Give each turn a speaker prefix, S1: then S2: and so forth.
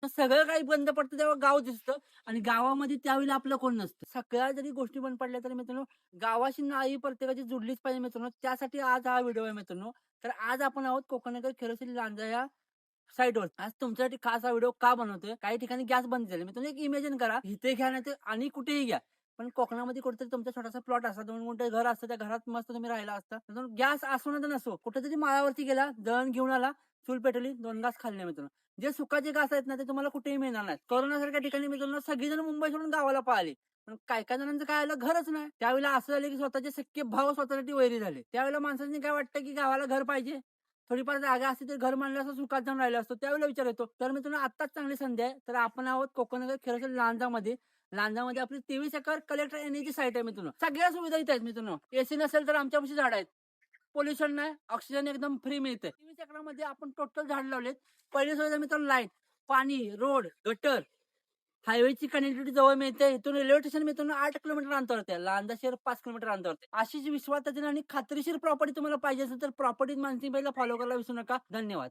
S1: सगळं काही बंद पडतं तेव्हा गाव दिसतं आणि गावामध्ये त्यावेळेला आपलं कोण नसतं. सगळ्या जरी गोष्टी बंद पडल्या तरी मित्रांनो गावाशी नाळी प्रत्येकाची जुडलीच पाहिजे मित्रांनो. त्यासाठी आज हा व्हिडिओ आहे मित्रांनो. तर आज आपण आहोत कोकणनगर खेडोशी लांजा या साईटवर. आज तुमच्यासाठी खास हा व्हिडिओ का बनवतोय? काही ठिकाणी गॅस बंद झाले. मित्रांनो एक इमॅजिन करा, इथे घ्या नाही तर आणि कुठेही घ्या. पण कोकणामध्ये कुठेतरी तुमचा छोटासा प्लॉट असता, 2 गुंठे घर असतं, त्या घरात मस्त तुम्ही राहिला असता. गॅस असो ना तर नसो, कुठेतरी माळावरती गेला, दळण घेऊन आला, चूल पेटवली, 2 घास खाल्ले मित्रांनो. जे सुखाचे घास आहेत ना, ते तुम्हाला कुठेही मिळणार नाहीत. कोरोनासारख्या ठिकाणी मित्रांनो सगळीजण मुंबई सोडून गावाला पळाली. पण काही जणांचं काय आलं, घरच नाही. त्यावेळेला असं झालं, की स्वतःचे सख्खे भाव स्वतःसाठी वैरी झाले. त्यावेळेला माणसांनी काय वाटतं, की गावाला घर पाहिजे. थोडीफार जागा असते तर घर मानलं असं सुखात जाऊन राहिलं असतो. त्यावेळेला विचार येतो. तर मित्रांनो आत्ताच चांगली संधी आहे. तर आपण आहोत कोकणनगर खेडोशी लांजामध्ये. लांजामध्ये आपली 23 एकर कलेक्टर एनएची साईट आहे मित्रांनो. सगळ्या सुविधा इथे आहेत मित्रांनो. एसी नसेल तर आमच्यापाशी झाड आहेत. पोल्युशन नाही, ऑक्सिजन एकदम फ्री मिळते. 23 एकरामध्ये आपण टोटल झाड लावलेत. पहिली सुविधा मित्रांनो लाईट, पाणी, रोड, गटर, हायवेची कनेक्टिव्हिटी जवळ मिळते. इथून रेल्वे स्टेशन मित्रांनो 8 किलोमीटर अंतरावरती आहे. लांजा शहर 5 किलोमीटर अंतरावरती आहे. अशीच विश्वासातील आणि खात्रीशीर प्रॉपर्टी तुम्हाला पाहिजे असेल तर प्रॉपर्टी मानसिंग पहिला फॉलो करायला विसरू नका. धन्यवाद.